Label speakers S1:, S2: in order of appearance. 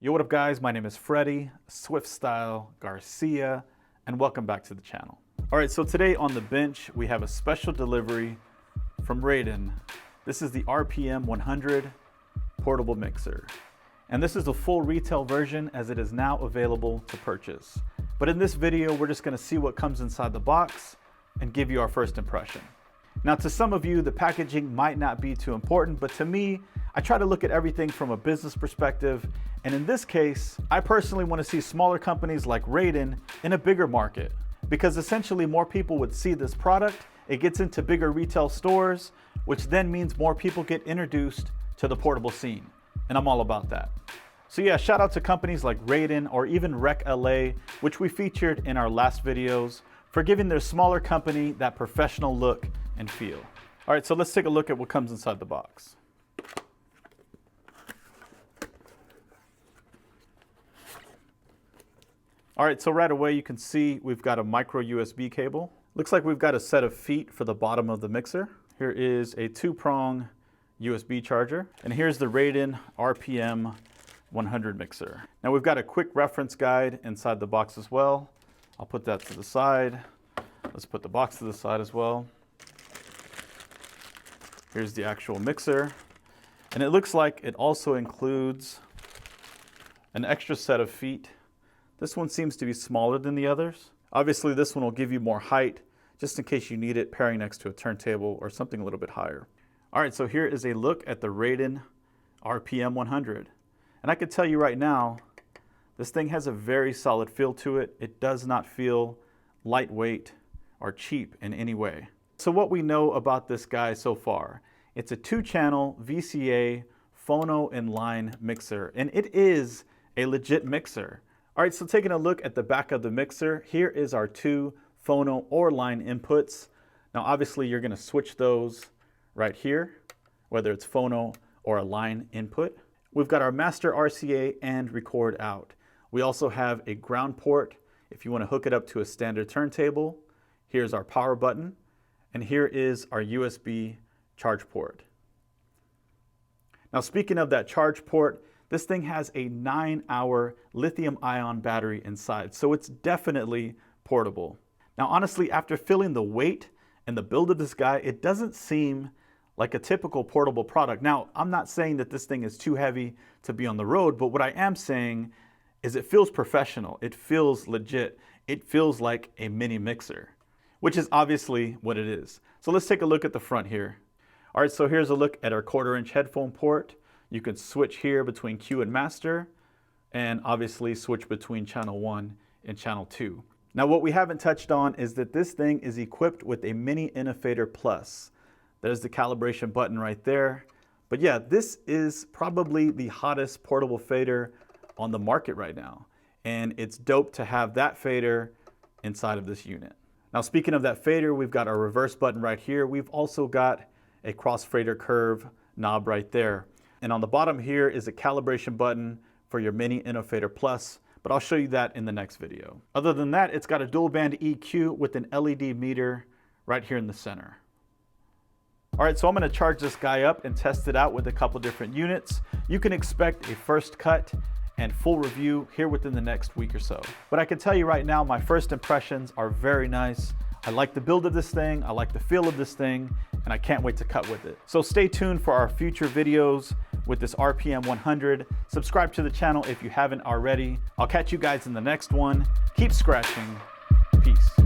S1: Yo, what up guys? My name is Freddie, Swift Style Garcia, and welcome back to the channel. All right, so today on the bench, we have a special delivery from Raiden. This is the RPM-100 Portable Mixer. And this is the full retail version as it is now available to purchase. But in this video, we're just gonna see what comes inside the box and give you our first impression. Now, to some of you, the packaging might not be too important, but to me, I try to look at everything from a business perspective. And in this case, I personally want to see smaller companies like Raiden in a bigger market, because essentially more people would see this product, it gets into bigger retail stores, which then means more people get introduced to the portable scene. And I'm all about that. So yeah, shout out to companies like Raiden or even Rec LA, which we featured in our last videos, for giving their smaller company that professional look and feel. All right, so let's take a look at what comes inside the box. All right, so right away you can see we've got a micro USB cable. Looks like we've got a set of feet for the bottom of the mixer. Here is a 2-prong USB charger. And here's the Raiden RPM-100 mixer. Now we've got a quick reference guide inside the box as well. I'll put that to the side. Let's put the box to the side as well. Here's the actual mixer. And it looks like it also includes an extra set of feet. This one seems to be smaller than the others. Obviously, this one will give you more height, just in case you need it pairing next to a turntable or something a little bit higher. All right, so here is a look at the Raiden RPM-100. And I can tell you right now, this thing has a very solid feel to it. It does not feel lightweight or cheap in any way. So what we know about this guy so far, it's a 2-channel VCA phono and line mixer, and it is a legit mixer. All right, so taking a look at the back of the mixer, here is our 2 phono or line inputs. Now, obviously, you're gonna switch those right here, whether it's phono or a line input. We've got our master RCA and record out. We also have a ground port if you wanna hook it up to a standard turntable. Here's our power button, and here is our USB charge port. Now, speaking of that charge port, this thing has a 9-hour lithium-ion battery inside, so it's definitely portable. Now, honestly, after feeling the weight and the build of this guy, it doesn't seem like a typical portable product. Now, I'm not saying that this thing is too heavy to be on the road, but what I am saying is it feels professional. It feels legit. It feels like a mini mixer, which is obviously what it is. So let's take a look at the front here. All right, so here's a look at our 1/4-inch headphone port. You can switch here between Q and master, and obviously switch between channel 1 and channel 2. Now, what we haven't touched on is that this thing is equipped with a mini innovator plus. There's the calibration button right there. But yeah, this is probably the hottest portable fader on the market right now. And it's dope to have that fader inside of this unit. Now, speaking of that fader, we've got our reverse button right here. We've also got a crossfader curve knob right there. And on the bottom here is a calibration button for your mini innovator plus, but I'll show you that in the next video. Other than that, it's got a dual band EQ with an LED meter right here in the center. All right, so I'm gonna charge this guy up and test it out with a couple different units. You can expect a first cut and full review here within the next week or so. But I can tell you right now, my first impressions are very nice. I like the build of this thing, I like the feel of this thing, and I can't wait to cut with it. So stay tuned for our future videos with this RPM-100. Subscribe to the channel if you haven't already. I'll catch you guys in the next one. Keep scratching. Peace.